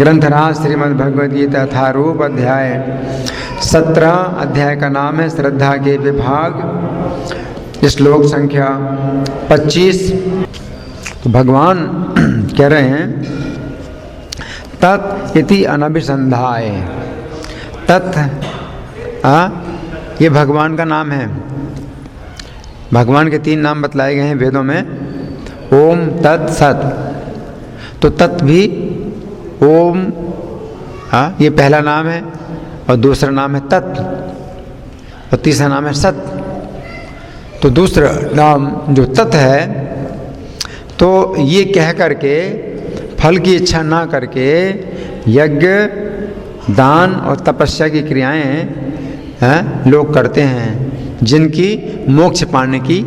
ग्रंथराज श्रीमद् भगवद गीता यथारूप अध्याय 17 अध्याय का नाम है श्रद्धा के विभाग। श्लोक संख्या 25। तो भगवान कह रहे हैं तत् इति अनभिसंधाय। तत् ये भगवान का नाम है। भगवान के 3 नाम बतलाए गए हैं वेदों में, ओम तत् सत। तो तत् भी ओम ये पहला नाम है, और दूसरा नाम है तत्, और तीसरा नाम है सत। तो दूसरा नाम जो तत् है, तो ये कह करके फल की इच्छा ना करके यज्ञ, दान और तपस्या की क्रियाएं लोग करते हैं जिनकी मोक्ष पाने की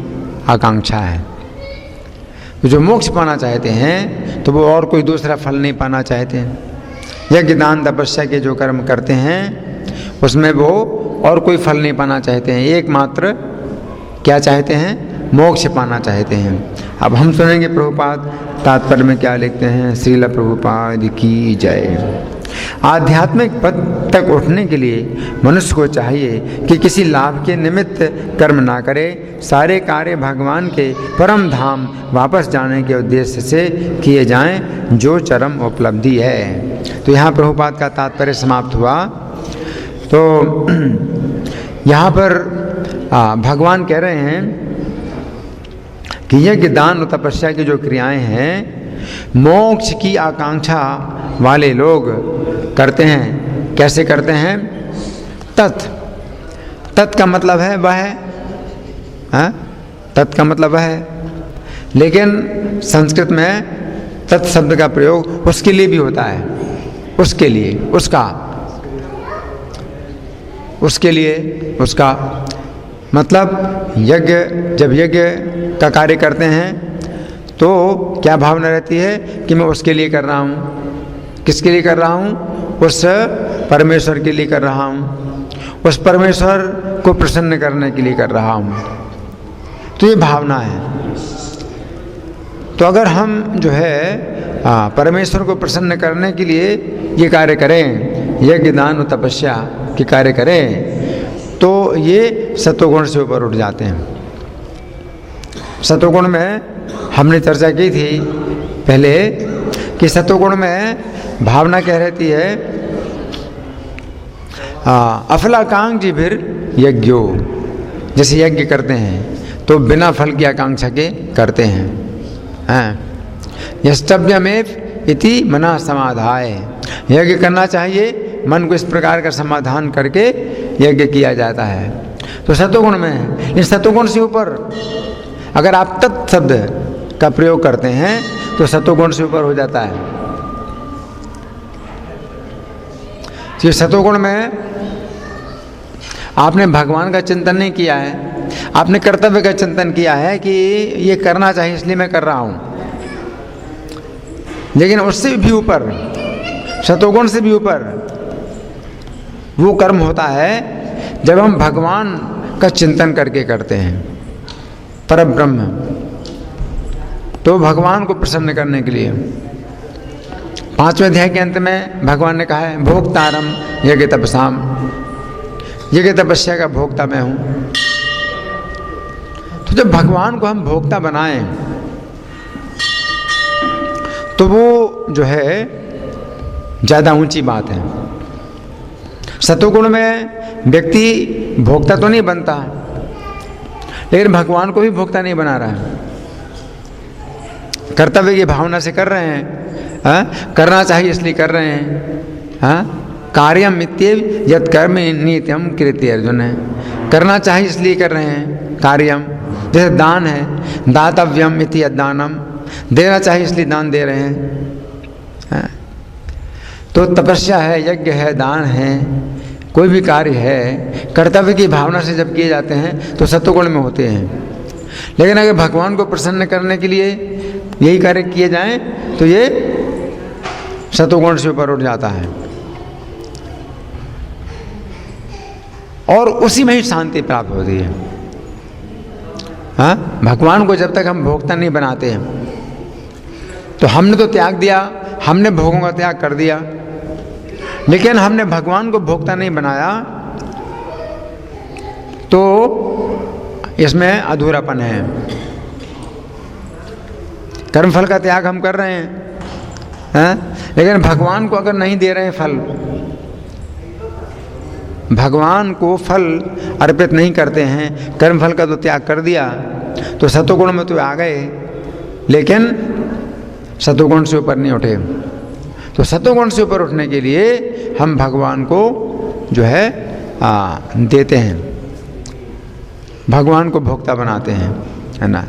आकांक्षा है। जो मोक्ष पाना चाहते हैं तो वो और कोई दूसरा फल नहीं पाना चाहते हैं। यज्ञ, दान, तपस्या के जो कर्म करते हैं उसमें वो और कोई फल नहीं पाना चाहते हैं, एकमात्र क्या चाहते हैं? मोक्ष पाना चाहते हैं। अब हम सुनेंगे प्रभुपाद तात्पर्य में क्या लिखते हैं। श्रील प्रभुपाद की जय। आध्यात्मिक पद तक उठने के लिए मनुष्य को चाहिए कि किसी लाभ के निमित्त कर्म ना करे, सारे कार्य भगवान के परम धाम वापस जाने के उद्देश्य से किए जाएं, जो चरम उपलब्धि है। तो यहाँ प्रभुपाद का तात्पर्य समाप्त हुआ। तो यहाँ पर भगवान कह रहे हैं कि यज्ञ, दान और तपस्या की जो क्रियाएं हैं मोक्ष की आकांक्षा वाले लोग करते हैं। कैसे करते हैं? तत् का मतलब है वह है, तत् का मतलब वह है। लेकिन संस्कृत में तत् शब्द का प्रयोग उसके लिए भी होता है, उसके लिए, उसके लिए, उसका मतलब यज्ञ, जब यज्ञ का कार्य करते हैं तो क्या भावना रहती है कि मैं उसके लिए कर रहा हूँ। किसके लिए कर रहा हूँ? उस परमेश्वर के लिए कर रहा हूँ, उस परमेश्वर को प्रसन्न करने के लिए कर रहा हूँ। तो ये भावना है। तो अगर हम जो है परमेश्वर को प्रसन्न करने के लिए ये कार्य करें, यज्ञ, दान और तपस्या के कार्य करें, तो ये सत्वगुण से ऊपर उठ जाते हैं। सत्वगुण में हमने चर्चा की थी पहले कि सत्वगुण में भावना क्या रहती है? अफलाकांक्षी फिर यज्ञो। जैसे यज्ञ करते हैं तो बिना फल की आकांक्षा के करते हैं। यस्तव्यमेव इति मना समाधाय। यज्ञ करना चाहिए, मन को इस प्रकार का समाधान करके यज्ञ किया जाता है। तो सत्वगुण में है। इन सत्वगुण से ऊपर अगर आप तत् शब्द का प्रयोग करते हैं तो सत्वगुण से ऊपर हो जाता है। तो सत्वगुण में आपने भगवान का चिंतन नहीं किया है, आपने कर्तव्य का चिंतन किया है कि ये करना चाहिए इसलिए मैं कर रहा हूं। लेकिन उससे भी ऊपर, सत्वगुण से भी ऊपर वो कर्म होता है जब हम भगवान का चिंतन करके करते हैं, परब्रह्म, तो भगवान को प्रसन्न करने के लिए। 5वें अध्याय के अंत में भगवान ने कहा है भोक्तारम यज्ञ तपसाम। यज्ञ तपस्या का भोक्ता मैं हूं। तो जब भगवान को हम भोक्ता बनाएं तो वो जो है ज़्यादा ऊंची बात है। सत्वगुण में व्यक्ति भोक्ता तो नहीं बनता, लेकिन भगवान को भी भोक्ता नहीं बना रहा है। कर्तव्य की भावना से कर रहे हैं, करना चाहिए इसलिए कर रहे हैं। कार्यम इत्येव यत् कर्म नित्यम कृत्य। अर्जुन है, करना चाहिए इसलिए कर रहे हैं कार्यम। जैसे दान है, दातव्यम इति यद्दानम, देना चाहिए इसलिए दान दे रहे हैं। तो तपस्या है, यज्ञ है, दान है, कोई भी कार्य है, कर्तव्य की भावना से जब किए जाते हैं तो सत्वगुण में होते हैं। लेकिन अगर भगवान को प्रसन्न करने के लिए यही कार्य किए जाएं तो ये सत्वगुण से ऊपर उठ जाता है, और उसी में ही शांति प्राप्त होती है। भगवान को जब तक हम भोक्ता नहीं बनाते हैं तो हमने तो त्याग दिया, हमने भोगों का त्याग कर दिया, लेकिन हमने भगवान को भोक्ता नहीं बनाया तो इसमें अधूरापन है। कर्मफल का त्याग हम कर रहे हैं, लेकिन भगवान को अगर नहीं दे रहे हैं फल, भगवान को फल अर्पित नहीं करते हैं, कर्मफल का तो त्याग कर दिया, तो सतोगुण में तो आ गए लेकिन सतोगुण से ऊपर नहीं उठे। तो सतोगुण से ऊपर उठने के लिए हम भगवान को जो है देते हैं, भगवान को भोक्ता बनाते हैं, है ना।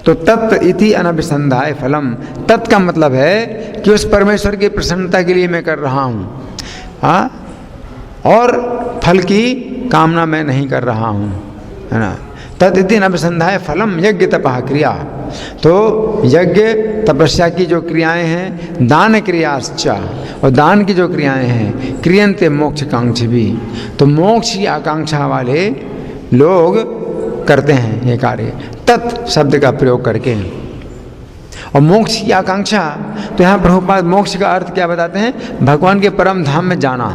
तो तत् इति अनभिसंधाय फलम, तत् का मतलब है कि उस परमेश्वर की प्रसन्नता के लिए मैं कर रहा हूँ, और फल की कामना मैं नहीं कर रहा हूँ, है ना। तत् इति अनभिसंधाय फलम यज्ञ तपः क्रिया, तो यज्ञ तपस्या की जो क्रियाएं हैं, दान क्रियाश्च, और दान की जो क्रियाएं हैं, क्रियन्ते मोक्षकांक्षी भी, तो मोक्ष की आकांक्षा वाले लोग करते हैं ये कार्य तत् शब्द का प्रयोग करके। और मोक्ष की आकांक्षा, तो यहाँ प्रभुपाद मोक्ष का अर्थ क्या बताते हैं? भगवान के परम धाम में जाना।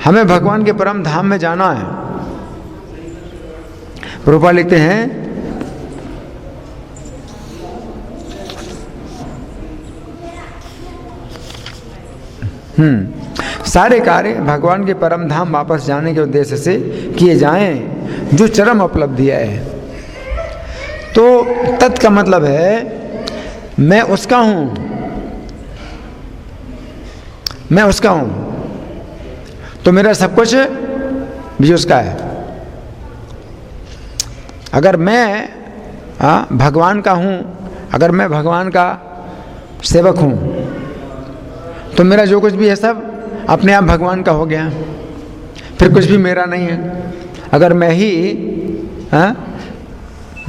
हमें भगवान के परम धाम में जाना है। प्रभुपाद लिखते हैं सारे कार्य भगवान के परम धाम वापस जाने के उद्देश्य से किए जाएं जो चरम उपलब्धि है। तो तत् का मतलब है मैं उसका हूं, मैं उसका हूं, तो मेरा सब कुछ भी उसका है। अगर मैं भगवान का हूं, अगर मैं भगवान का सेवक हूं, तो मेरा जो कुछ भी है सब अपने आप भगवान का हो गया, फिर कुछ भी मेरा नहीं है। अगर मैं ही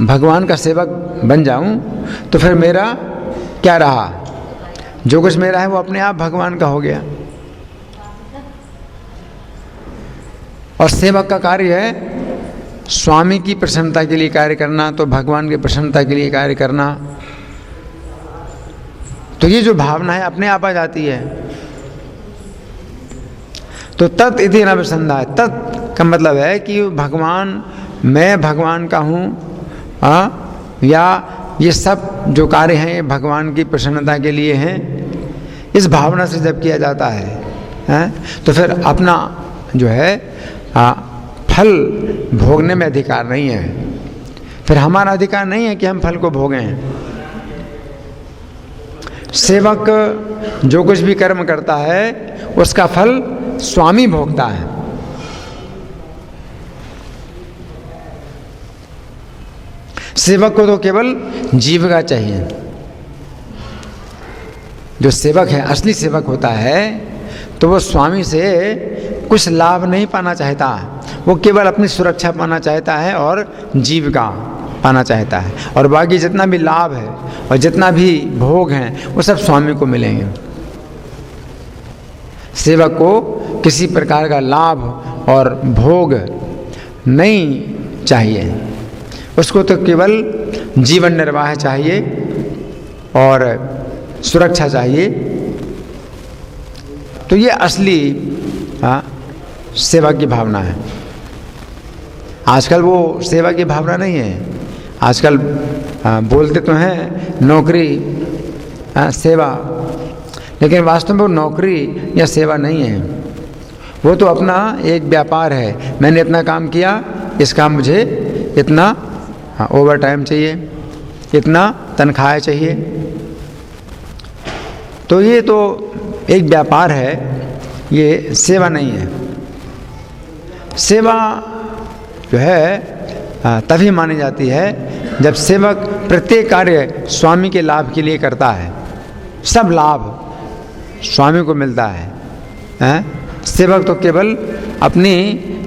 भगवान का सेवक बन जाऊं तो फिर मेरा क्या रहा? जो कुछ मेरा है वो अपने आप भगवान का हो गया। और सेवक का कार्य है स्वामी की प्रसन्नता के लिए कार्य करना, तो भगवान की प्रसन्नता के लिए कार्य करना। तो ये जो भावना है अपने आप आ जाती है। तो तत् इति अनभिसंधाय, तत् का मतलब है कि भगवान, मैं भगवान का हूँ, या ये सब जो कार्य हैं भगवान की प्रसन्नता के लिए हैं, इस भावना से जब किया जाता है, तो फिर अपना जो है फल भोगने में अधिकार नहीं है। फिर हमारा अधिकार नहीं है कि हम फल को भोगें। सेवक जो कुछ भी कर्म करता है उसका फल स्वामी भोगता है। सेवक को तो केवल जीविका चाहिए। जो सेवक है, असली सेवक होता है, तो वो स्वामी से कुछ लाभ नहीं पाना चाहता, वो केवल अपनी सुरक्षा पाना चाहता है और जीविका पाना चाहता है। और बाकी जितना भी लाभ है और जितना भी भोग हैं वो सब स्वामी को मिलेंगे। सेवक को किसी प्रकार का लाभ और भोग नहीं चाहिए, उसको तो केवल जीवन निर्वाह चाहिए और सुरक्षा चाहिए। तो ये असली सेवा की भावना है। आजकल वो सेवा की भावना नहीं है। आजकल बोलते तो हैं नौकरी सेवा, लेकिन वास्तव में वो नौकरी या सेवा नहीं है। वो तो अपना एक व्यापार है। मैंने इतना काम किया, इसका मुझे इतना ओवर टाइम चाहिए, इतना तनख्वाह चाहिए। तो ये तो एक व्यापार है, ये सेवा नहीं है। सेवा जो है तभी मानी जाती है जब सेवक प्रत्येक कार्य स्वामी के लाभ के लिए करता है। सब लाभ स्वामी को मिलता है। सेवक तो केवल अपनी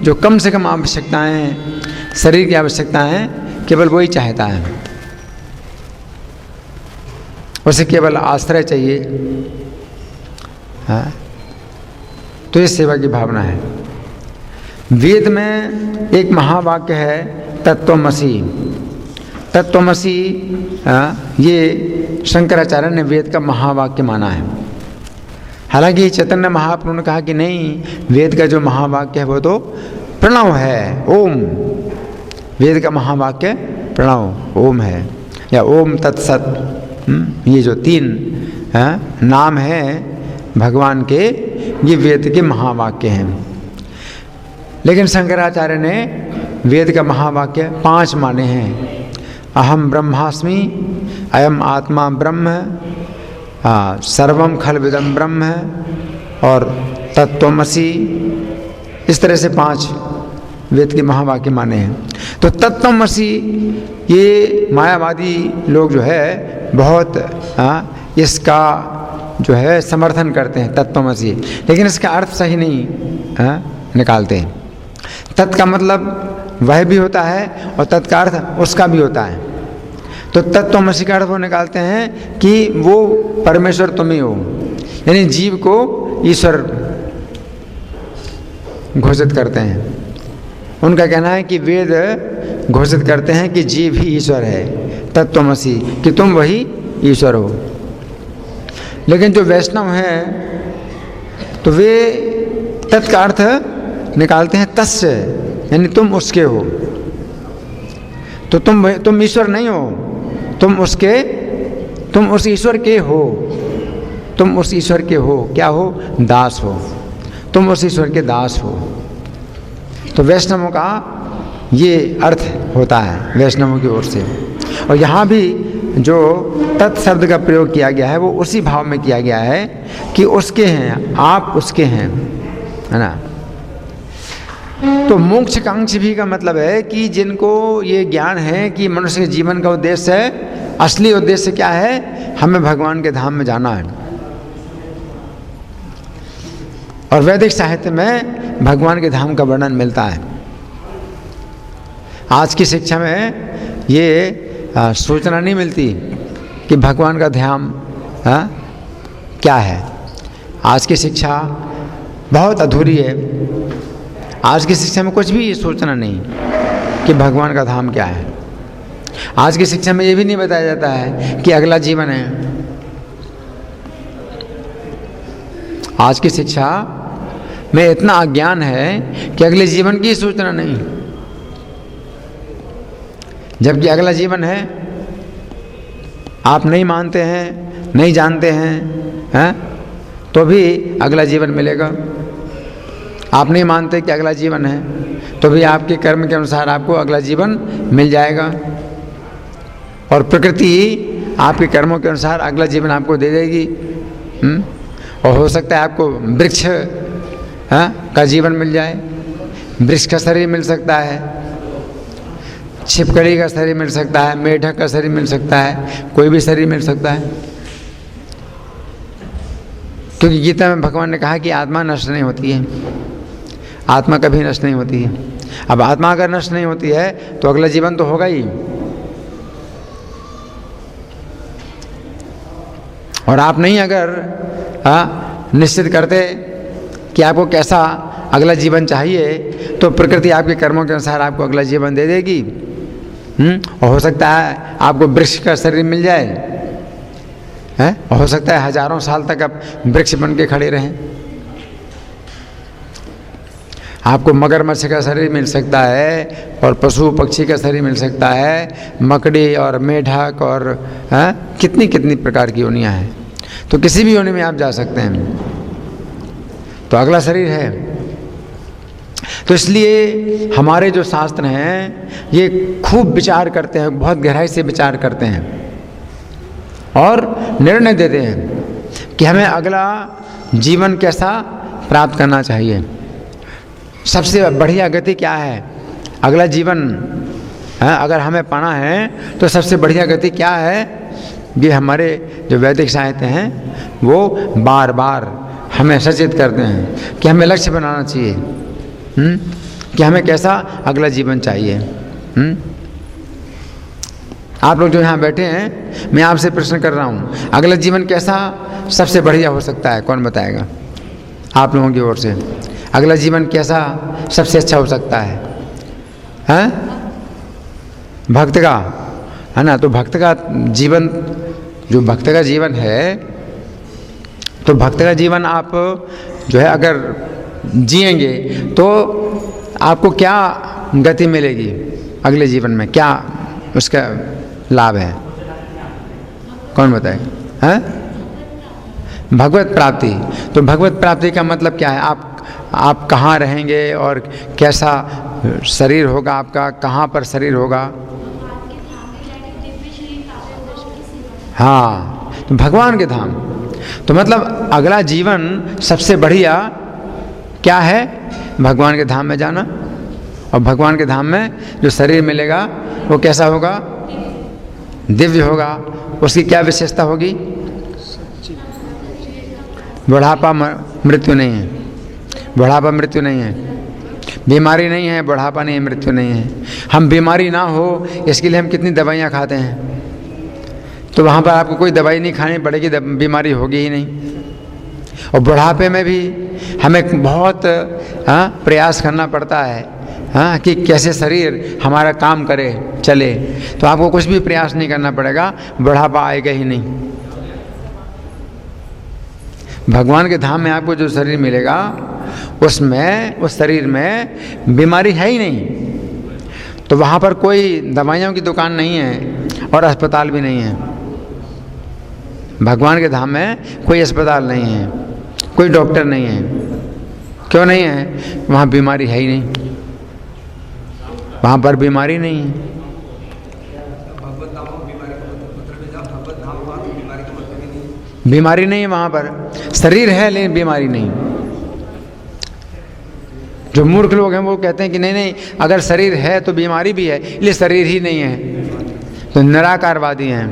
जो कम से कम आवश्यकताएं हैं, शरीर की आवश्यकताएं हैं, केवल वही चाहता है। उसे केवल आश्रय चाहिए। तो ये सेवा की भावना है। वेद में एक महावाक्य है तत्त्वमसि। तत्त्वमसि ये शंकराचार्य ने वेद का महावाक्य माना है। हालांकि चैतन्य महाप्रभु ने कहा कि नहीं, वेद का जो महावाक्य है वो तो प्रणव है, ओम। वेद का महावाक्य प्रणव ओम है, या ओम तत्सत। ये जो 3 नाम हैं भगवान के, ये वेद के महावाक्य हैं। लेकिन शंकराचार्य ने वेद का महावाक्य 5 माने हैं। अहम ब्रह्मास्मि, अयम आत्मा ब्रह्म, सर्वम खलविदम ब्रह्म और तत्त्वमसि, इस तरह से 5 वेद के महावाक्य माने हैं। तो तत्त्वमसि ये मायावादी लोग जो है बहुत इसका जो है समर्थन करते हैं, तत्त्वमसि, लेकिन इसका अर्थ सही नहीं निकालते हैं। तत् का मतलब वह भी होता है और तत् का अर्थ उसका भी होता है। तो तत्त्वमसि का अर्थ वो निकालते हैं कि वो परमेश्वर तुम ही हो, यानी जीव को ईश्वर घोषित करते हैं। उनका कहना है कि वेद घोषित करते हैं कि जीव ही ईश्वर है, तत्त्वमसि, कि तुम वही ईश्वर हो। लेकिन जो वैष्णव हैं तो वे तत् का अर्थ निकालते हैं तस्य, यानी तुम उसके हो। तो तुम ईश्वर नहीं हो, तुम उस ईश्वर के हो, तुम उस ईश्वर के हो। क्या हो? दास हो, तुम उस ईश्वर के दास हो। तो वैष्णवों का ये अर्थ होता है वैष्णवों की ओर से। और यहाँ भी जो तत् शब्द का प्रयोग किया गया है वो उसी भाव में किया गया है कि उसके हैं, आप उसके हैं, है ना। तो मोक्षकांक्षी भी का मतलब है कि जिनको ये ज्ञान है कि मनुष्य के जीवन का उद्देश्य है, असली उद्देश्य क्या है, हमें भगवान के धाम में जाना है। और वैदिक साहित्य में भगवान के धाम का वर्णन मिलता है। आज की शिक्षा में ये सूचना नहीं मिलती कि भगवान का ध्यान क्या है। आज की शिक्षा बहुत अधूरी है। आज की शिक्षा में कुछ भी सूचना नहीं कि भगवान का धाम क्या है। आज की शिक्षा में ये भी नहीं बताया जाता है कि अगला जीवन है। आज की शिक्षा में इतना अज्ञान है कि अगले जीवन की सूचना नहीं, जबकि अगला जीवन है। आप नहीं मानते हैं, नहीं जानते हैं, तो भी अगला जीवन मिलेगा। आप नहीं मानते कि अगला जीवन है, तो भी आपके कर्म के अनुसार आपको अगला जीवन मिल जाएगा। और प्रकृति आपके कर्मों के अनुसार अगला जीवन आपको दे देगी। और हो सकता है आपको वृक्ष का जीवन मिल जाए, वृक्ष का शरीर मिल सकता है, छिपकली का शरीर मिल सकता है, मेढक का शरीर मिल सकता है, कोई भी शरीर मिल सकता है। क्योंकि गीता में भगवान ने कहा कि आत्मा नष्ट नहीं होती है, आत्मा कभी नष्ट नहीं होती है। अब आत्मा अगर नष्ट नहीं होती है तो अगला जीवन तो होगा ही। और आप नहीं अगर निश्चित करते कि आपको कैसा अगला जीवन चाहिए, तो प्रकृति आपके कर्मों के अनुसार आपको अगला जीवन दे देगी। और हो सकता है आपको वृक्ष का शरीर मिल जाए, और हो सकता है हजारों साल तक आप वृक्ष बन के खड़े रहें। आपको मगरमच्छ का शरीर मिल सकता है, और पशु पक्षी का शरीर मिल सकता है, मकड़ी और मेढक और कितनी कितनी प्रकार की योनियाँ हैं। तो किसी भी योनि में आप जा सकते हैं। तो अगला शरीर है। तो इसलिए हमारे जो शास्त्र हैं ये खूब विचार करते हैं, बहुत गहराई से विचार करते हैं और निर्णय देते हैं कि हमें अगला जीवन कैसा प्राप्त करना चाहिए, सबसे बढ़िया गति क्या है, अगला जीवन अगर हमें पाना है तो सबसे बढ़िया गति क्या है। ये हमारे जो वैदिक साहित्य हैं वो बार बार हमें सचेत करते हैं कि हमें लक्ष्य बनाना चाहिए, कि हमें कैसा अगला जीवन चाहिए। आप लोग जो यहाँ बैठे हैं, मैं आपसे प्रश्न कर रहा हूँ, अगला जीवन कैसा सबसे बढ़िया हो सकता है? कौन बताएगा आप लोगों की ओर से? अगला जीवन कैसा सबसे अच्छा हो सकता है? भक्त का, है ना। तो भक्त का जीवन, जो भक्त का जीवन है, तो भक्त का जीवन आप जो है अगर जिएंगे तो आपको क्या गति मिलेगी अगले जीवन में, क्या उसका लाभ है, कौन बताए? हैं? भगवत प्राप्ति। तो भगवत प्राप्ति का मतलब क्या है? आप कहाँ रहेंगे और कैसा शरीर होगा आपका, कहाँ पर शरीर होगा? हाँ, तो भगवान के धाम। तो मतलब अगला जीवन सबसे बढ़िया क्या है? भगवान के धाम में जाना। और भगवान के धाम में जो शरीर मिलेगा वो कैसा होगा? दिव्य होगा। उसकी क्या विशेषता होगी? बुढ़ापा मृत्यु नहीं है, बुढ़ापा मृत्यु नहीं है, बीमारी नहीं है, बुढ़ापा नहीं है, मृत्यु नहीं है। हम बीमारी ना हो इसके लिए हम कितनी दवाइयाँ खाते हैं, तो वहाँ पर आपको कोई दवाई नहीं खानी पड़ेगी, बीमारी होगी ही नहीं। और बुढ़ापे में भी हमें बहुत प्रयास करना पड़ता है कि कैसे शरीर हमारा काम करे, चले। तो आपको कुछ भी प्रयास नहीं करना पड़ेगा, बुढ़ापा आएगा ही नहीं। भगवान के धाम में आपको जो शरीर मिलेगा उसमें, उस शरीर में बीमारी है ही नहीं। तो वहाँ पर कोई दवाइयों की दुकान नहीं है और अस्पताल भी नहीं है। भगवान के धाम में कोई अस्पताल नहीं है, कोई डॉक्टर नहीं है। क्यों नहीं है? वहाँ बीमारी है ही नहीं, वहाँ पर बीमारी नहीं है। बीमारी नहीं है वहाँ पर, शरीर है लेकिन बीमारी नहीं। जो मूर्ख लोग हैं वो कहते हैं कि नहीं नहीं, अगर शरीर है तो बीमारी भी है, इसलिए शरीर ही नहीं है। तो निराकारवादी हैं,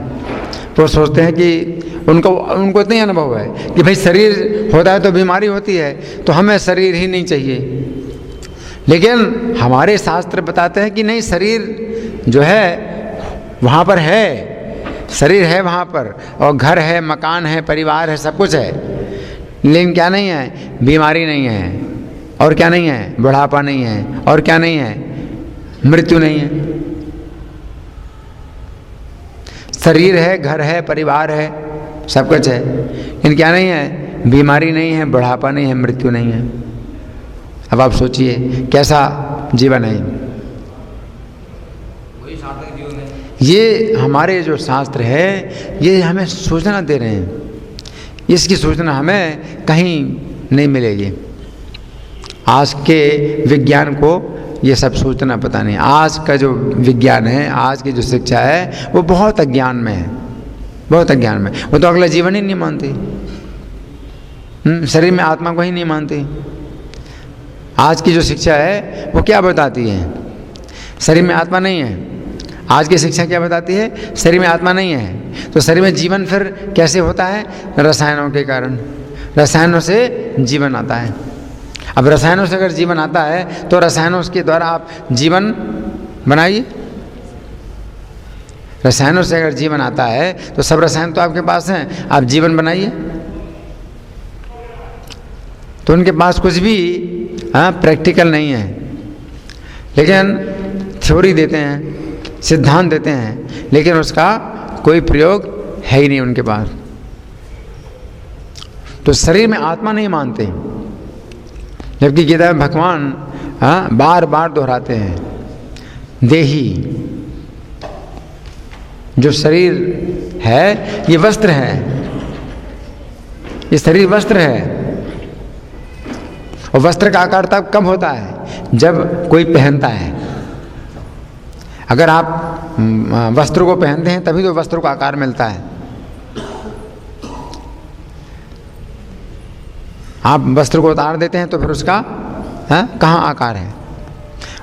तो सोचते हैं कि उनको इतना ही अनुभव है कि भाई शरीर होता है तो बीमारी होती है, तो हमें शरीर ही नहीं चाहिए। लेकिन हमारे शास्त्र बताते हैं कि नहीं, शरीर जो है वहाँ पर है, शरीर है वहाँ पर, और घर है, मकान है, परिवार है, सब कुछ है। लेकिन क्या नहीं है? बीमारी नहीं है। और क्या नहीं है? बुढ़ापा नहीं है। और क्या नहीं है? मृत्यु नहीं है। शरीर है, घर है, परिवार है, सब कुछ है, लेकिन क्या नहीं है? बीमारी नहीं है, बुढ़ापा नहीं है, मृत्यु नहीं है। अब आप सोचिए कैसा जीवन है ये। हमारे जो शास्त्र है ये हमें सूचना दे रहे हैं, इसकी सूचना हमें कहीं नहीं मिलेगी। आज के विज्ञान को ये सब सूचना पता नहीं। आज का जो विज्ञान है, आज की जो शिक्षा है, वो बहुत अज्ञान में है, बहुत अज्ञान में। वो तो अगला जीवन ही नहीं मानती, शरीर में आत्मा को ही नहीं मानती। आज की जो शिक्षा है वो क्या बताती है? शरीर में आत्मा नहीं है। आज की शिक्षा क्या बताती है? शरीर में आत्मा नहीं है। तो शरीर में जीवन फिर कैसे होता है? रसायनों के कारण, रसायनों से जीवन आता है। अब रसायनों से अगर जीवन आता है तो रसायनों के द्वारा आप जीवन बनाइए। रसायनों से अगर जीवन आता है तो सब रसायन तो आपके पास हैं, आप जीवन बनाइए। तो उनके पास कुछ भी प्रैक्टिकल नहीं है, लेकिन थ्योरी देते हैं, सिद्धांत देते हैं, लेकिन उसका कोई प्रयोग है ही नहीं उनके पास। तो शरीर में आत्मा नहीं मानते, जबकि गीता में भगवान बार बार दोहराते हैं, देही। जो शरीर है ये वस्त्र है, ये शरीर वस्त्र है। और वस्त्र का आकार तब कब होता है? जब कोई पहनता है। अगर आप वस्त्र को पहनते हैं तभी तो वस्त्र को आकार मिलता है। आप वस्त्र को उतार देते हैं तो फिर उसका कहाँ आकार है?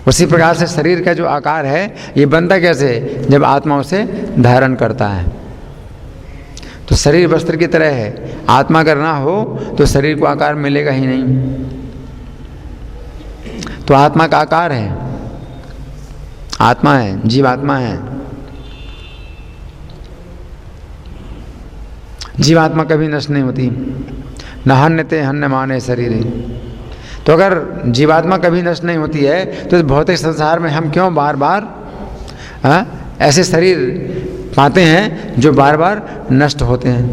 उसी प्रकार से शरीर का जो आकार है ये बनता कैसे? जब आत्मा उसे धारण करता है। तो शरीर वस्त्र की तरह है, आत्मा अगर ना हो तो शरीर को आकार मिलेगा ही नहीं। तो आत्मा का आकार है, आत्मा है, जीवात्मा है। जीवात्मा कभी नष्ट नहीं होती। न हन्यते हन्यमाने शरीरे। तो अगर जीवात्मा कभी नष्ट नहीं होती है तो इस भौतिक संसार में हम क्यों बार बार ऐसे शरीर पाते हैं जो बार बार नष्ट होते हैं?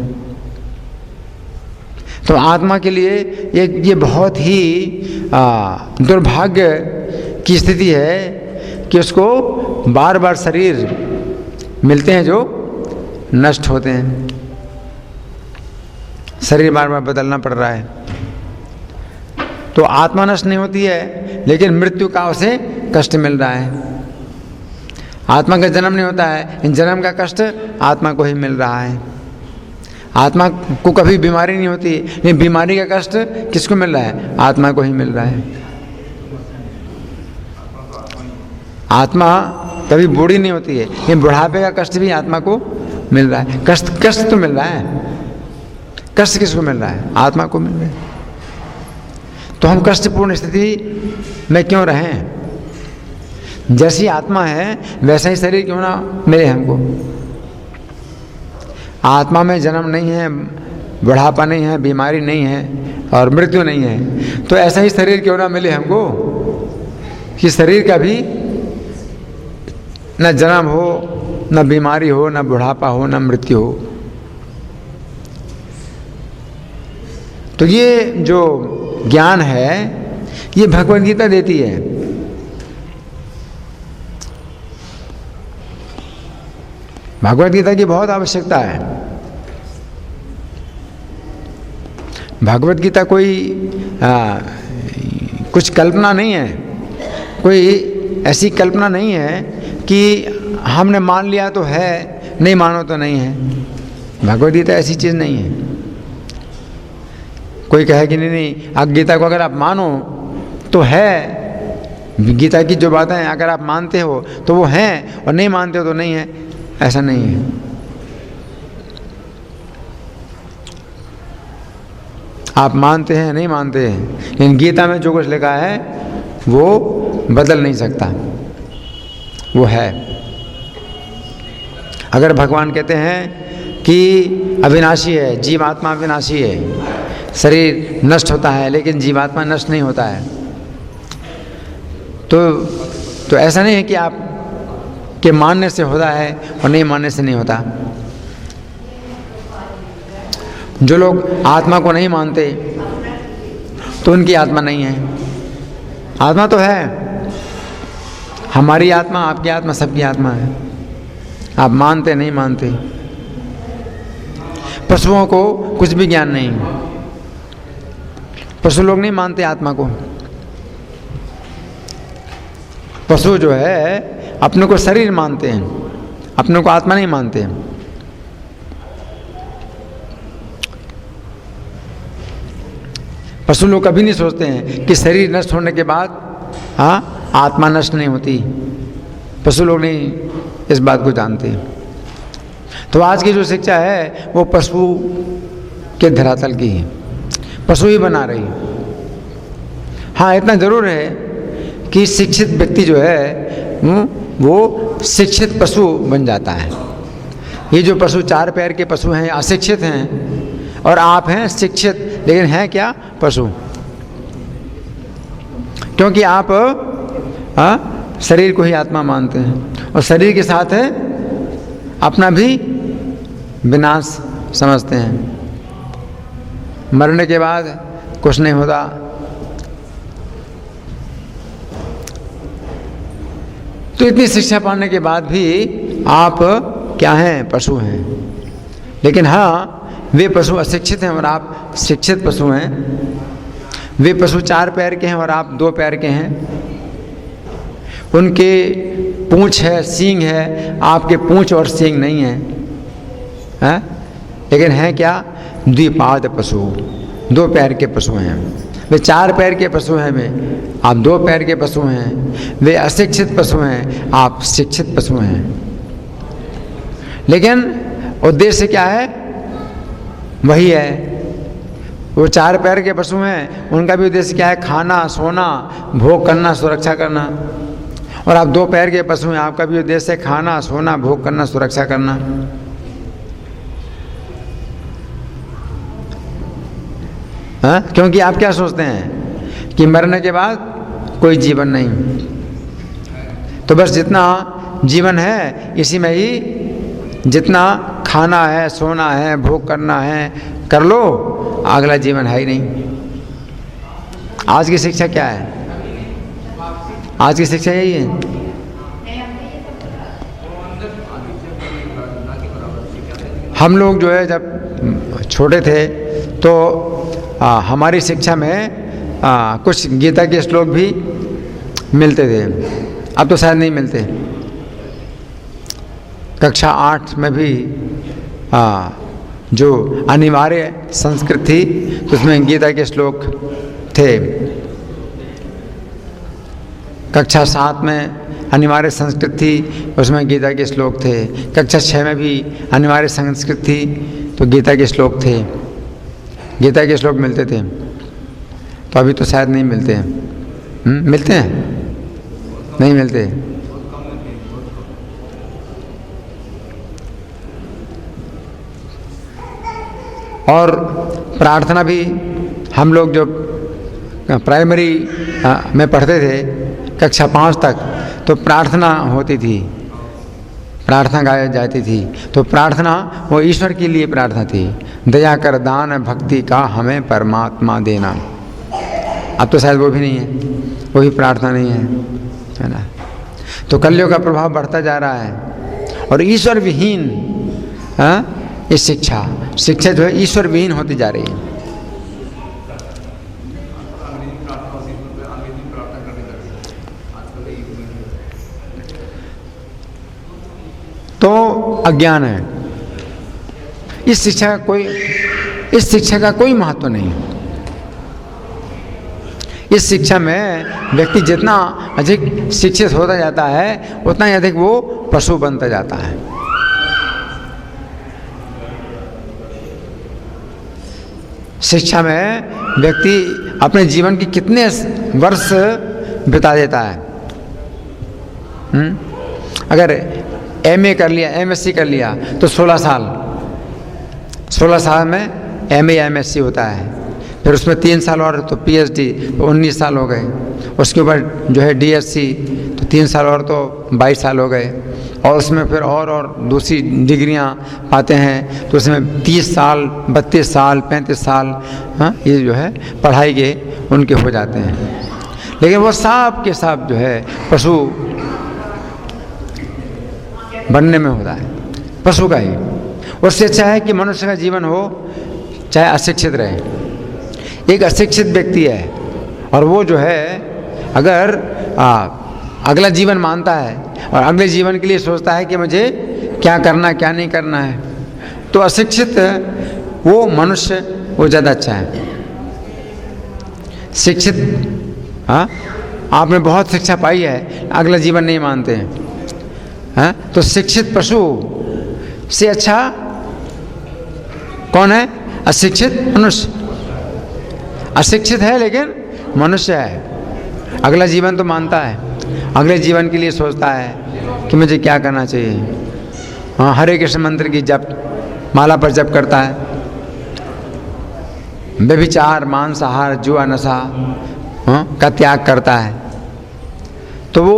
तो आत्मा के लिए ये बहुत ही दुर्भाग्य की स्थिति है कि उसको बार बार शरीर मिलते हैं जो नष्ट होते हैं, शरीर बार बार बदलना पड़ रहा है। तो आत्मा नष्ट नहीं होती है, लेकिन मृत्यु का उसे कष्ट मिल रहा है। आत्मा का जन्म नहीं होता है, इन जन्म का कष्ट आत्मा को ही मिल रहा है। आत्मा को कभी बीमारी नहीं होती, लेकिन बीमारी का कष्ट किसको मिल रहा है? आत्मा को ही मिल रहा है। आत्मा कभी बूढ़ी नहीं होती है, लेकिन बुढ़ापे का कष्ट भी आत्मा को मिल रहा है। कष्ट तो मिल रहा है, कष्ट किसको मिल रहा है? आत्मा को मिल रहा है। तो हम कष्टपूर्ण स्थिति में क्यों रहें? जैसी आत्मा है वैसा ही शरीर क्यों ना मिले हमको। आत्मा में जन्म नहीं है, बुढ़ापा नहीं है, बीमारी नहीं है और मृत्यु नहीं है, तो ऐसा ही शरीर क्यों ना मिले हमको कि शरीर का भी न जन्म हो, न बीमारी हो, न बुढ़ापा हो, न मृत्यु हो। तो ये जो ज्ञान है ये भगवद गीता देती है। भगवद गीता की बहुत आवश्यकता है। भगवद गीता कोई कुछ कल्पना नहीं है, कोई ऐसी कल्पना नहीं है कि हमने मान लिया तो है, नहीं मानो तो नहीं है। भगवद गीता ऐसी चीज़ नहीं है। कोई कहे कि नहीं अब गीता को अगर आप मानो तो है, गीता की जो बातें हैं अगर आप मानते हो तो वो हैं और नहीं मानते हो तो नहीं है, ऐसा नहीं है। आप मानते हैं नहीं मानते हैं, लेकिन गीता में जो कुछ लिखा है वो बदल नहीं सकता, वो है। अगर भगवान कहते हैं कि अविनाशी है, जीवात्मा अविनाशी है, शरीर नष्ट होता है लेकिन जीवात्मा नष्ट नहीं होता है, तो ऐसा नहीं है कि आप के मानने से होता है और नहीं मानने से नहीं होता। जो लोग आत्मा को नहीं मानते तो उनकी आत्मा नहीं है। आत्मा तो है, हमारी आत्मा, आपकी आत्मा, सबकी आत्मा है। आप मानते नहीं मानते। पशुओं को कुछ भी ज्ञान नहीं, पशु लोग नहीं मानते आत्मा को। पशु जो है अपने को शरीर मानते हैं, अपने को आत्मा नहीं मानते। पशु लोग कभी नहीं सोचते हैं कि शरीर नष्ट होने के बाद आत्मा नष्ट नहीं होती। पशु लोग नहीं इस बात को जानते। तो आज की जो शिक्षा है वो पशु के धरातल की है, पशु ही बना रही। हाँ, इतना जरूर है कि शिक्षित व्यक्ति जो है वो शिक्षित पशु बन जाता है। ये जो पशु चार पैर के पशु हैं, अशिक्षित हैं, और आप हैं शिक्षित, लेकिन हैं क्या? पशु। क्योंकि आप शरीर को ही आत्मा मानते हैं और शरीर के साथ है अपना भी विनाश समझते हैं। मरने के बाद कुछ नहीं होता। तो इतनी शिक्षा पाने के बाद भी आप क्या हैं? पशु हैं। लेकिन हाँ, वे पशु अशिक्षित हैं और आप शिक्षित पशु हैं। वे पशु चार पैर के हैं और आप दो पैर के हैं। उनके पूंछ है, सींग है, आपके पूंछ और सींग नहीं है, हैं? लेकिन हैं क्या? द्विपाद पशु, दो पैर के पशु हैं। वे चार पैर के पशु हैं, वे आप दो पैर के पशु हैं। वे अशिक्षित पशु हैं, आप शिक्षित पशु हैं। लेकिन उद्देश्य क्या है? वही है। वो चार पैर के पशु हैं, उनका भी उद्देश्य क्या है? खाना, सोना, भोग करना, सुरक्षा करना। और आप दो पैर के पशु हैं, आपका भी उद्देश्य है खाना, सोना, भोग करना, सुरक्षा करना। हाँ? क्योंकि आप क्या सोचते हैं कि मरने के बाद कोई जीवन नहीं, तो बस जितना जीवन है इसी में ही जितना खाना है, सोना है, भोग करना है कर लो, अगला जीवन है ही नहीं। आज की शिक्षा क्या है? आज की शिक्षा यही है। हम लोग जो है जब छोटे थे तो हमारी शिक्षा में कुछ गीता के श्लोक भी मिलते थे, अब तो शायद नहीं मिलते। कक्षा 8 में भी जो अनिवार्य संस्कृत थी तो उसमें गीता के श्लोक थे। कक्षा 7 में अनिवार्य संस्कृत थी, उसमें गीता के श्लोक थे। कक्षा 6 में भी अनिवार्य संस्कृत थी तो गीता के श्लोक थे, गीता के श्लोक मिलते थे। तो अभी तो शायद नहीं मिलते हैं। मिलते हैं? नहीं मिलते। और प्रार्थना भी हम लोग जो प्राइमरी में पढ़ते थे कक्षा 5 तक, तो प्रार्थना होती थी, प्रार्थना गाई जाती थी। तो प्रार्थना वो ईश्वर के लिए प्रार्थना थी, दया कर दान भक्ति का हमें परमात्मा देना। अब तो शायद वो भी नहीं है, वो भी प्रार्थना नहीं है ना। तो कलयुग का प्रभाव बढ़ता जा रहा है और ईश्वर विहीन ये शिक्षा जो है ईश्वर विहीन होती जा रही है। तो अज्ञान है। इस शिक्षा का कोई महत्व नहीं। इस शिक्षा में व्यक्ति जितना अधिक शिक्षित होता जाता है उतना ही अधिक वो पशु बनता जाता है। शिक्षा में व्यक्ति अपने जीवन के कितने वर्ष बिता देता है। अगर एमए कर लिया, एमएससी कर लिया तो 16 साल में एमए या एमएससी होता है। फिर उसमें 3 साल और तो पीएचडी, तो 19 साल हो गए। उसके ऊपर जो है डीएससी, तो 3 साल और तो 22 साल हो गए। और उसमें फिर और दूसरी डिग्रियां पाते हैं तो उसमें 30 साल, 32 साल, 35 साल ये जो है पढ़ाई के उनके हो जाते हैं। लेकिन वो सब के सब जो है पशु बनने में होता है, पशु का ही। उससे अच्छा है कि मनुष्य का जीवन हो चाहे अशिक्षित रहे। एक अशिक्षित व्यक्ति है और वो जो है अगर अगला जीवन मानता है और अगले जीवन के लिए सोचता है कि मुझे क्या करना क्या नहीं करना है, तो अशिक्षित वो मनुष्य वो ज़्यादा अच्छा है। शिक्षित आपने बहुत शिक्षा पाई है, अगला जीवन नहीं मानते हैं, तो शिक्षित पशु से अच्छा कौन है? अशिक्षित मनुष्य। अशिक्षित है लेकिन मनुष्य है, अगला जीवन तो मानता है, अगले जीवन के लिए सोचता है कि मुझे क्या करना चाहिए। हरे कृष्ण मंत्र की जप माला पर जप करता है, व्यभिचार, मांसाहार, जुआ, नशा का त्याग करता है। तो वो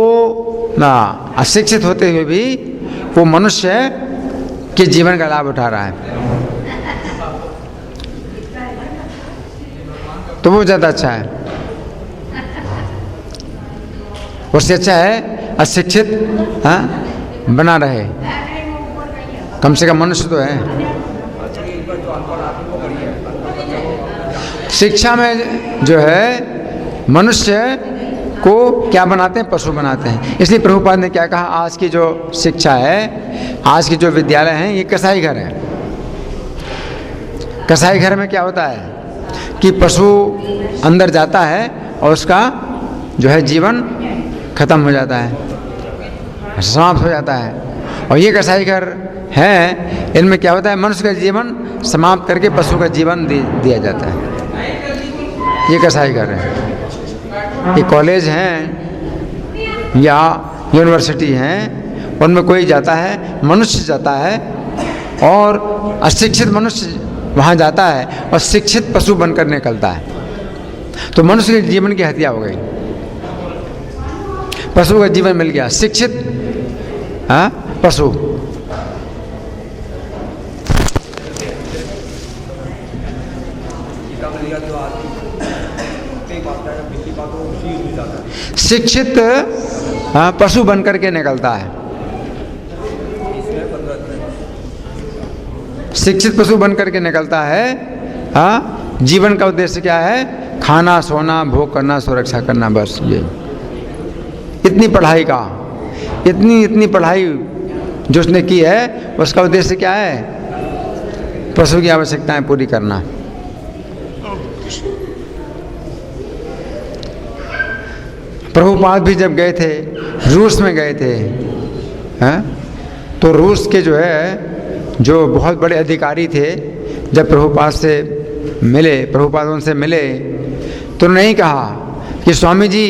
अशिक्षित होते हुए भी वो मनुष्य के जीवन का लाभ उठा रहा है, तो वो ज़्यादा अच्छा है। उससे अच्छा है अशिक्षित बना रहे, कम से कम मनुष्य तो है। शिक्षा में जो है मनुष्य को क्या बनाते हैं? पशु बनाते हैं। इसलिए प्रभुपाद ने क्या कहा, आज की जो शिक्षा है, आज की जो विद्यालय हैं, ये कसाई घर है। कसाई घर में क्या होता है कि पशु अंदर जाता है और उसका जो है जीवन खत्म हो जाता है, समाप्त हो जाता है। और ये कसाई घर है, इनमें क्या होता है? मनुष्य का जीवन समाप्त करके पशु का जीवन दिया जाता है। ये कसाई घर है। ये कॉलेज हैं या यूनिवर्सिटी हैं, उनमें कोई जाता है, मनुष्य जाता है और अशिक्षित मनुष्य वहाँ जाता है और शिक्षित पशु बनकर निकलता है। तो मनुष्य के जीवन की हत्या हो गई, पशु का जीवन मिल गया, शिक्षित पशु। लिया जो आदमी कई बात है पिछली बात वो उसी युद्ध में जाता है। शिक्षित पशु बन करके निकलता है। इसमें 15 दिन शिक्षित पशु बन करके निकलता है। जीवन का उद्देश्य क्या है? खाना, सोना, भोग करना, सुरक्षा करना, बस ये। इतनी पढ़ाई का, इतनी पढ़ाई जो उसने की है, उसका उद्देश्य क्या है? पशु की आवश्यकताएं पूरी करना। प्रभुपाद भी जब गए थे, रूस में गए थे, तो रूस के जो बहुत बड़े अधिकारी थे, जब प्रभुपाद से मिले, प्रभुपाद उनसे मिले, तो नहीं कहा कि स्वामी जी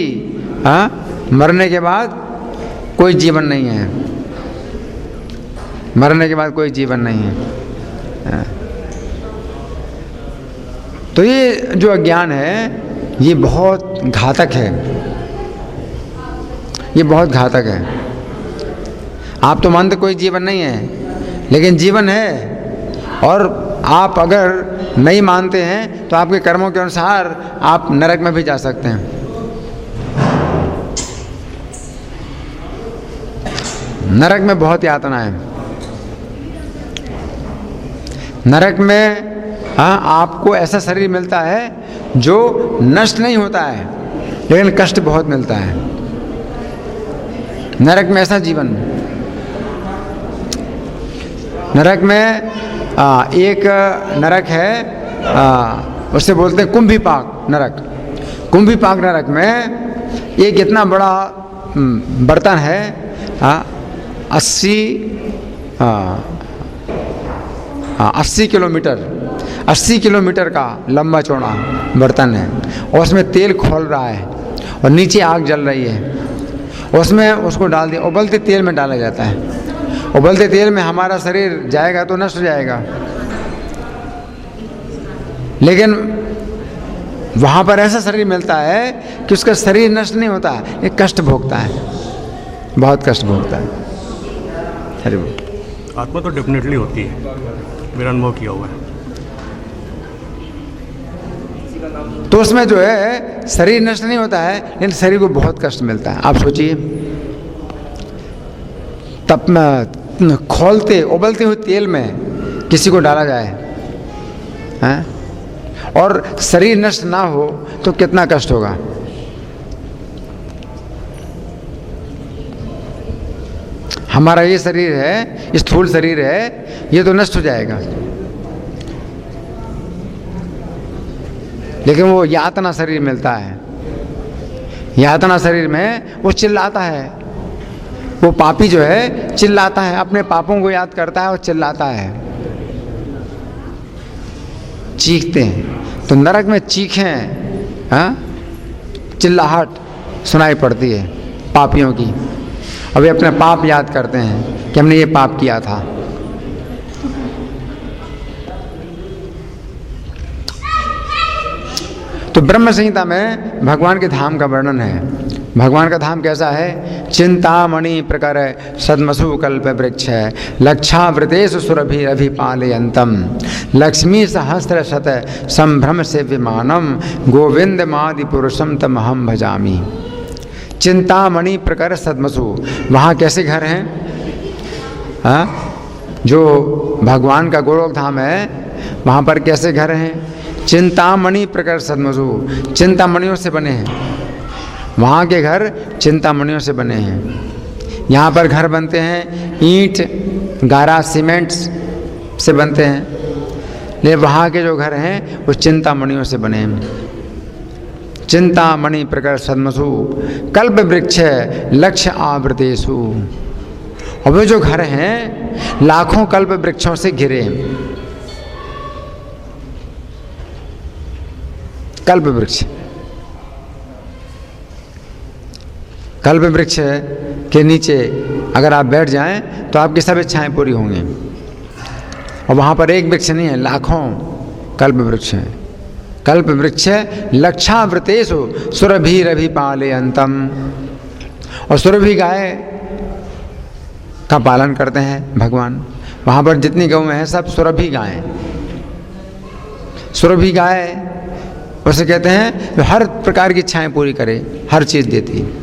मरने के बाद कोई जीवन नहीं है, मरने के बाद कोई जीवन नहीं है। तो ये जो अज्ञान है, ये बहुत घातक है, ये बहुत घातक है। आप तो मानते कोई जीवन नहीं है, लेकिन जीवन है, और आप अगर नहीं मानते हैं तो आपके कर्मों के अनुसार आप नरक में भी जा सकते हैं। नरक में बहुत यातना है। नरक में आपको ऐसा शरीर मिलता है जो नष्ट नहीं होता है, लेकिन कष्ट बहुत मिलता है। नरक में ऐसा जीवन, नरक में एक नरक है, उसे बोलते हैं कुंभीपाक नरक। कुंभीपाक नरक में एक इतना बड़ा बर्तन है, 80 किलोमीटर का लंबा चौड़ा बर्तन है, और उसमें तेल खोल रहा है और नीचे आग जल रही है। उसमें उसको डाल दिया, उबलते तेल में डाला जाता है। उबलते तेल में हमारा शरीर जाएगा तो नष्ट हो जाएगा, लेकिन वहाँ पर ऐसा शरीर मिलता है कि उसका शरीर नष्ट नहीं होता, ये कष्ट भोगता है, बहुत कष्ट भोगता है। हरि बोल। आत्मा तो डेफिनेटली होती है, मेरा अनुभव किया हुआ है। तो उसमें जो है शरीर नष्ट नहीं होता है, लेकिन शरीर को बहुत कष्ट मिलता है। आप सोचिए, तब में खोलते उबलते हुए तेल में किसी को डाला जाए, हैं? और शरीर नष्ट ना हो तो कितना कष्ट होगा। हमारा ये शरीर है, स्थूल शरीर है, ये तो नष्ट हो जाएगा, लेकिन वो यातना शरीर मिलता है। यातना शरीर में वो चिल्लाता है, वो पापी जो है चिल्लाता है, अपने पापों को याद करता है और चिल्लाता है, चीखते हैं। तो नरक में चीखें, चिल्लाहट सुनाई पड़ती है पापियों की। अभी अपने पाप याद करते हैं कि हमने ये पाप किया था। तो ब्रह्म संहिता में भगवान के धाम का वर्णन है। भगवान का धाम कैसा है? चिंतामणि प्रकर सद्मसु कल्प वृक्ष, लक्षावृतेषु सुरभि अभिपालयन्तम, लक्ष्मी सहस्र शत संभ्रम से विमानम, गोविंद मादि पुरुषम तमहम भजामि। चिंतामणि प्रकर सद्मसु, वहाँ कैसे घर हैं? जो भगवान का गोलोक धाम है, वहाँ पर कैसे घर हैं? चिंतामणि प्रकर सद्मसु, चिंतामणियों से बने हैं। वहाँ के घर चिंतामणियों से बने हैं। यहाँ पर घर बनते हैं ईंट, गारा, सीमेंट से बनते हैं, लेकिन वहाँ के जो घर हैं वो चिंतामणियों से बने हैं। चिंतामणि प्रकर सद्मसु कल्प वृक्ष लक्ष्य आवृतेषु, और वे जो घर हैं लाखों कल्प वृक्षों से घिरे। कल्प वृक्ष, कल्प वृक्ष के नीचे अगर आप बैठ जाएं तो आपकी सब इच्छाएं पूरी होंगी। और वहाँ पर एक वृक्ष नहीं है, लाखों कल्प वृक्ष हैं। कल्प वृक्ष लक्षावृतेषु सुरभिरभिपालयन्तम, और सुरभि गाय का पालन करते हैं भगवान। वहाँ पर जितनी गौएं हैं सब सुरभि गायें। सुरभि गाय उसे कहते हैं जो हर प्रकार की इच्छाएं पूरी करे, हर चीज़ देती है।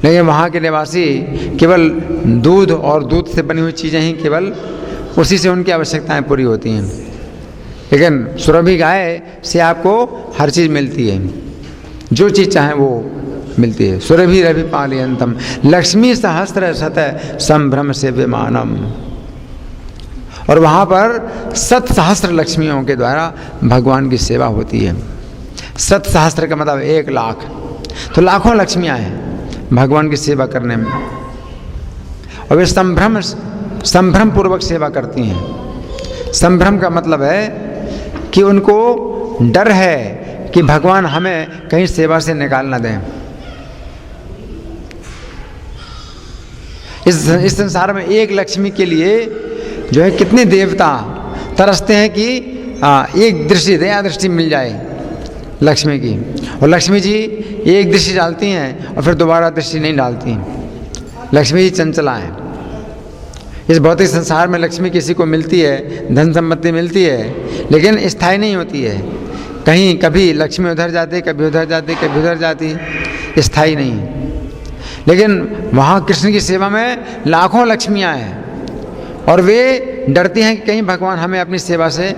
लेकिन वहाँ के निवासी केवल दूध और दूध से बनी हुई चीज़ें ही केवल उसी से उनकी आवश्यकताएं पूरी होती हैं। लेकिन सुरभि गाय से आपको हर चीज़ मिलती है, जो चीज़ चाहें वो मिलती है। सुरभि रवि पालयंतम लक्ष्मी सहस्त्र शत संभ्रम से विमानम। और वहाँ पर 7 सहस्त्र लक्ष्मियों के द्वारा भगवान की सेवा होती है। 7 सहस्त्र का मतलब 1 लाख, तो लाखों लक्ष्मियाँ हैं भगवान की सेवा करने में। और वे संभ्रम पूर्वक सेवा करती हैं। संभ्रम का मतलब है कि उनको डर है कि भगवान हमें कहीं सेवा से निकाल ना दें। इस संसार में एक लक्ष्मी के लिए जो है कितने देवता तरसते हैं कि एक दृष्टि, दया दृष्टि मिल जाए लक्ष्मी की। और लक्ष्मी जी एक दृष्टि डालती हैं और फिर दोबारा दृष्टि नहीं डालती। लक्ष्मी जी चंचला हैं। इस भौतिक संसार में लक्ष्मी किसी को मिलती है, धन संपत्ति मिलती है, लेकिन स्थायी नहीं होती है। कहीं कभी लक्ष्मी उधर जाती, कभी उधर जाती, कभी उधर जाती, स्थायी नहीं। लेकिन वहाँ कृष्ण की सेवा में लाखों लक्ष्मियाँ हैं और वे डरती हैं कि कहीं भगवान हमें अपनी सेवा से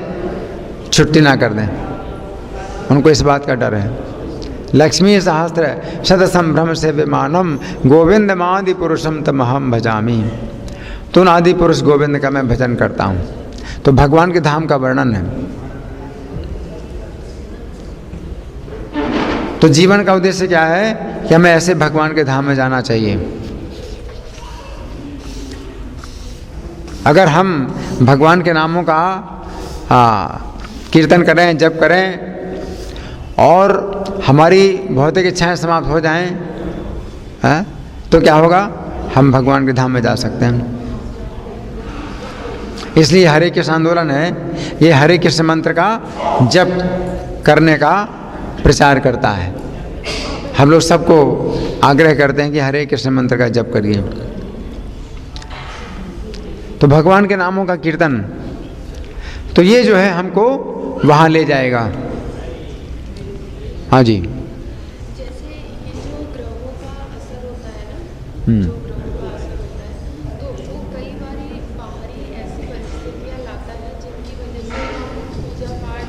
छुट्टी ना कर दें। उनको इस बात का डर है। लक्ष्मी सहस्त्र शत संभ्रम से विमानम गोविंद मादि पुरुषम तमहम भजामी। तो उन आदि पुरुष गोविंद का मैं भजन करता हूँ। तो भगवान के धाम का वर्णन है। तो जीवन का उद्देश्य क्या है कि हमें ऐसे भगवान के धाम में जाना चाहिए। अगर हम भगवान के नामों का कीर्तन करें, जप करें और हमारी भौतिक इच्छाएं समाप्त हो जाएं, तो क्या होगा? हम भगवान के धाम में जा सकते हैं। इसलिए हरे कृष्ण आंदोलन है, ये हरे कृष्ण मंत्र का जप करने का प्रचार करता है। हम लोग सबको आग्रह करते हैं कि हरे कृष्ण मंत्र का जप करिए। तो भगवान के नामों का कीर्तन, तो ये जो है हमको वहाँ ले जाएगा। हाँ जी। जैसे ये जो ग्रहों का असर होता है ना, जो ग्रहों का असर होता है, तो वो कई बारी बाहरी ऐसी परिस्थितियाँ लाता है जिनकी वजह से हम पूजा पाठ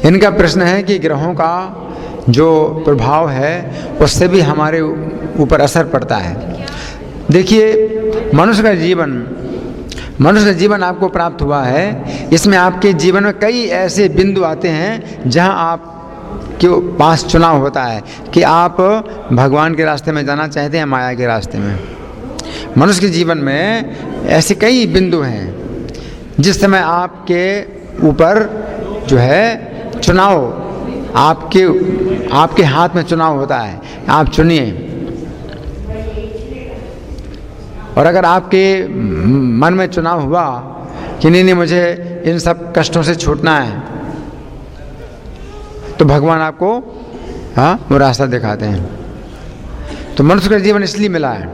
या इनका प्रश्न है कि ग्रहों का जो प्रभाव है उससे भी हमारे ऊपर असर पड़ता है। देखिए, मनुष्य का जीवन आपको प्राप्त हुआ है। इसमें आपके जीवन में कई ऐसे बिंदु आते हैं जहां आप के पास चुनाव होता है कि आप भगवान के रास्ते में जाना चाहते हैं, माया के रास्ते में। मनुष्य के जीवन में ऐसे कई बिंदु हैं जिस समय आपके ऊपर जो है चुनाव, आपके हाथ में चुनाव होता है। आप चुनिए। और अगर आपके मन में चुनाव हुआ कि नहीं मुझे इन सब कष्टों से छूटना है, तो भगवान आपको वो रास्ता दिखाते हैं। तो मनुष्य का जीवन इसलिए मिला है।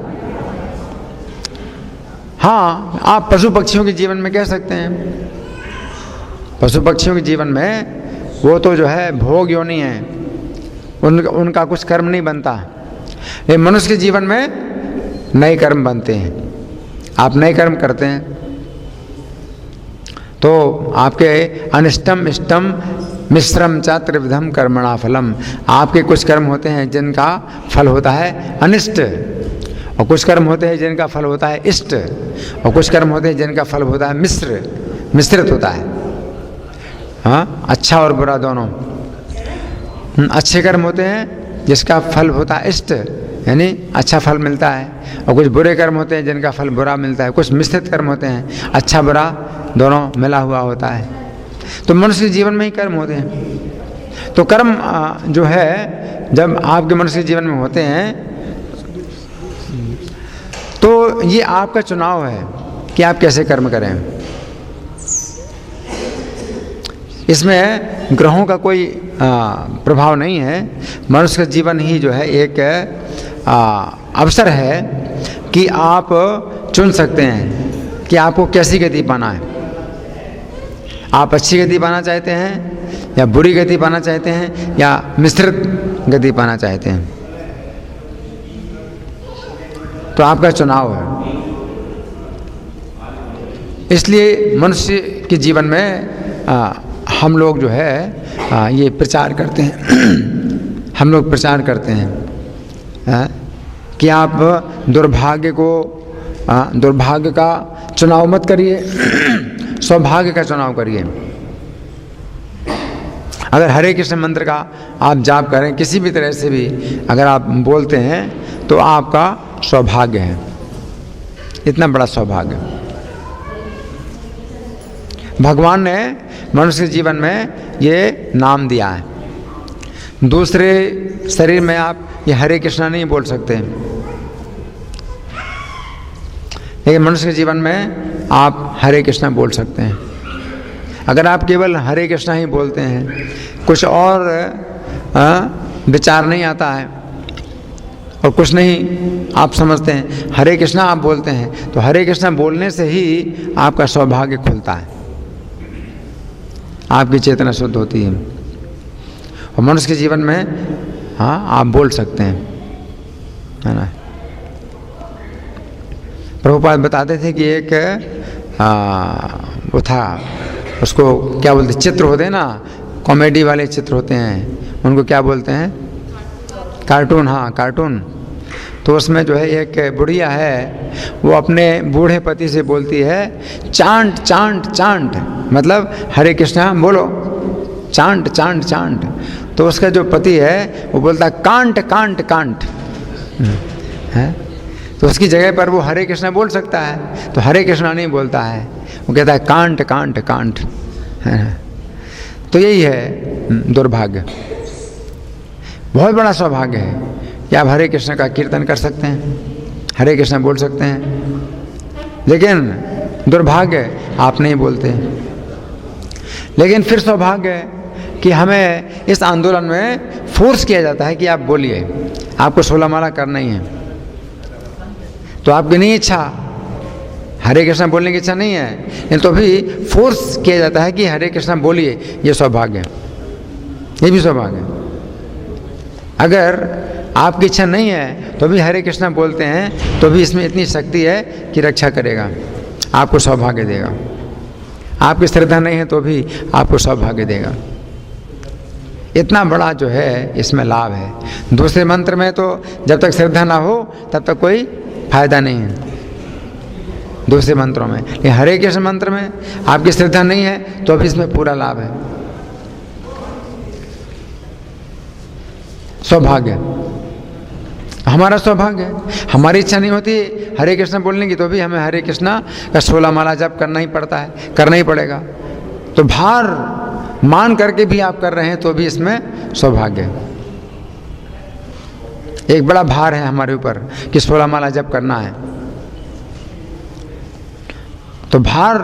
हाँ, आप पशु पक्षियों के जीवन में कह सकते हैं। पशु पक्षियों के जीवन में वो तो जो है भोग योनि है, उनका कुछ कर्म नहीं बनता। लेकिन मनुष्य के जीवन में नए कर्म बनते हैं। आप नए कर्म करते हैं तो आपके अनिष्टम इष्टम मिश्रम च त्रिविधम कर्मणा फलम। आपके कुछ कर्म होते हैं जिनका फल होता है अनिष्ट, और कुछ कर्म होते हैं जिनका फल होता है इष्ट, और कुछ कर्म होते हैं जिनका फल होता है मिश्रित होता है। हाँ, अच्छा और बुरा दोनों। अच्छे कर्म होते हैं जिसका फल होता है इष्ट, यानी अच्छा फल मिलता है, और कुछ बुरे कर्म होते हैं जिनका फल बुरा मिलता है। कुछ मिश्रित कर्म होते हैं, अच्छा बुरा दोनों मिला हुआ होता है। तो मनुष्य के जीवन में ही कर्म होते हैं। तो कर्म जो है जब आपके मनुष्य के जीवन में होते हैं तो ये आपका चुनाव है कि आप कैसे कर्म करें। इसमें ग्रहों का कोई प्रभाव नहीं है। मनुष्य का जीवन ही जो है एक अवसर है कि आप चुन सकते हैं कि आपको कैसी गति पाना है। आप अच्छी गति पाना चाहते हैं या बुरी गति पाना चाहते हैं या मिश्रित गति पाना चाहते हैं, तो आपका चुनाव है। इसलिए मनुष्य के जीवन में हम लोग जो है ये प्रचार करते हैं हम लोग प्रचार करते हैं कि आप दुर्भाग्य का चुनाव मत करिए, सौभाग्य का चुनाव करिए। अगर हरे कृष्ण मंत्र का आप जाप करें, किसी भी तरह से भी अगर आप बोलते हैं तो आपका सौभाग्य है, इतना बड़ा सौभाग्य। भगवान ने मनुष्य के जीवन में ये नाम दिया है। दूसरे शरीर में आप ये हरे कृष्णा नहीं बोल सकते, लेकिन मनुष्य के जीवन में आप हरे कृष्णा बोल सकते हैं। अगर आप केवल हरे कृष्णा ही बोलते हैं, कुछ और विचार नहीं आता है और कुछ नहीं आप समझते हैं, हरे कृष्णा आप बोलते हैं, तो हरे कृष्णा बोलने से ही आपका सौभाग्य खुलता है, आपकी चेतना शुद्ध होती है। और मनुष्य के जीवन में आप बोल सकते हैं, है ना। प्रभुपाद बताते थे कि एक वो था, उसको क्या बोलते, चित्र होते हैं ना, कॉमेडी वाले चित्र होते हैं, उनको क्या बोलते हैं, कार्टून। हाँ, कार्टून। तो उसमें जो है एक बुढ़िया है, वो अपने बूढ़े पति से बोलती है चांट चांट चांट, मतलब हरे कृष्णा बोलो, चांट चांट चांट। तो उसका जो पति है वो बोलता है कांट कांट कांट, है। तो उसकी जगह पर वो हरे कृष्णा बोल सकता है, तो हरे कृष्णा नहीं बोलता है, वो कहता है कांट कांट कांट, है। तो यही है दुर्भाग्य। बहुत बड़ा सौभाग्य है कि आप हरे कृष्ण का कीर्तन कर सकते हैं, हरे कृष्ण बोल सकते हैं, लेकिन दुर्भाग्य आप नहीं बोलते। लेकिन फिर सौभाग्य है कि हमें इस आंदोलन में फोर्स किया जाता है कि आप बोलिए, आपको 16 माला करना ही है। तो आपकी नहीं इच्छा, हरे कृष्ण बोलने की इच्छा नहीं है, लेकिन तो भी फोर्स किया जाता है कि हरे कृष्ण बोलिए, ये सौभाग्य है, ये भी सौभाग्य है। अगर आपकी इच्छा नहीं है तो भी हरे कृष्ण बोलते हैं, तो भी इसमें इतनी शक्ति है कि रक्षा करेगा, आपको सौभाग्य देगा। आपकी श्रद्धा नहीं है तो भी आपको सौभाग्य देगा। इतना बड़ा जो है इसमें लाभ है। दूसरे मंत्र में तो जब तक श्रद्धा ना हो तब तक कोई फायदा नहीं है, दूसरे मंत्रों में। लेकिन हरे कृष्ण मंत्र में आपकी श्रद्धा नहीं है तो भी इसमें पूरा लाभ है, सौभाग्य। हमारा सौभाग्य है। हमारी इच्छा नहीं होती हरे कृष्ण बोलने की, तो भी हमें हरे कृष्णा का 16 माला जप करना ही पड़ता है, करना ही पड़ेगा। तो भार मान करके भी आप कर रहे हैं तो भी इसमें सौभाग्य है। एक बड़ा भार है हमारे ऊपर कि 16 माला जप करना है, तो भार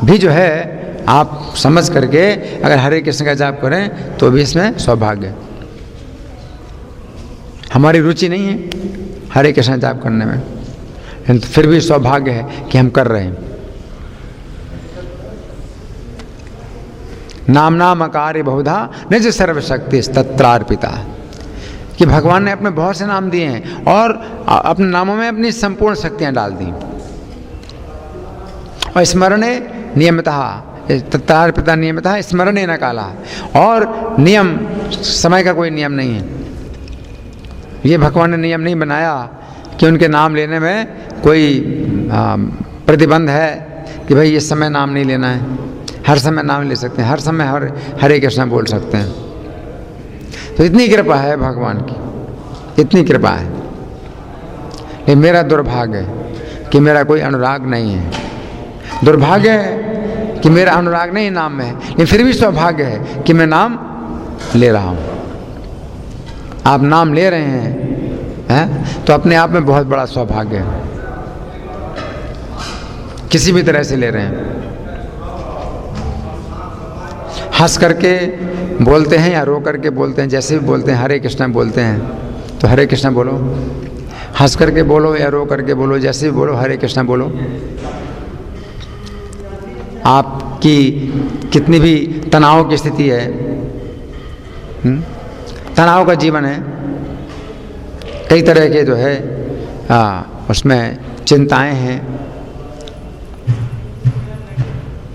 भी जो है आप समझ करके अगर हरे कृष्ण का जाप करें तो भी इसमें सौभाग्य है। हमारी रुचि नहीं है हरे कृष्ण जाप करने में, लेकिन फिर भी सौभाग्य है कि हम कर रहे हैं। नाम नाम अकार्य बहुधा निज सर्वशक्ति तत्रार्पिता, कि भगवान ने अपने बहुत से नाम दिए हैं और अपने नामों में अपनी संपूर्ण शक्तियां डाल दी। और स्मरणे नियमितः, तत्रार्पिता नियमितः स्मरणे न काला, और नियम, समय का कोई नियम नहीं है। ये भगवान ने नियम नहीं बनाया कि उनके नाम लेने में कोई प्रतिबंध है कि भाई इस समय नाम नहीं लेना है, हर समय नाम ले सकते हैं, हर समय हरे कृष्ण बोल सकते हैं। तो इतनी कृपा है भगवान की, इतनी कृपा है। लेकिन मेरा दुर्भाग्य है कि मेरा कोई अनुराग नहीं है, दुर्भाग्य है कि मेरा अनुराग नहीं नाम में है, लेकिन फिर भी सौभाग्य है कि मैं नाम ले रहा हूँ। आप नाम ले रहे हैं, तो अपने आप में बहुत बड़ा सौभाग्य है, किसी भी तरह से ले रहे हैं। हंस करके बोलते हैं या रो करके बोलते हैं, जैसे भी बोलते हैं, हरे कृष्ण बोलते हैं तो हरे कृष्ण बोलो, हंस करके बोलो या रो करके बोलो, जैसे भी बोलो हरे कृष्ण बोलो। आपकी कितनी भी तनाव की स्थिति है, तनाव का जीवन है, कई तरह के जो है उसमें चिंताएं हैं,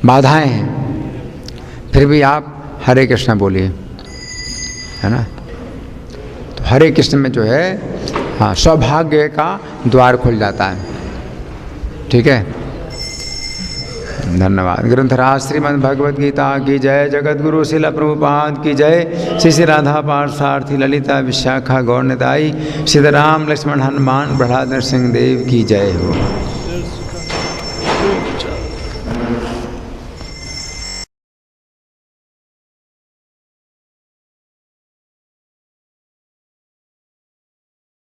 बाधाएं हैं, फिर भी आप हरे कृष्ण बोलिए, है ना। तो हरे कृष्ण में जो है सौभाग्य का द्वार खुल जाता है। ठीक है, धन्यवाद। ग्रंथराज श्रीमद् भगवद गीता की जय, जगत गुरु शिला प्रभुपाद की जय, श्री श्री राधा पार्थसारथी ललिता विशाखा गौर निताई, सीताराम लक्ष्मण हनुमान प्रहलाद नरसिंह देव की जय हो।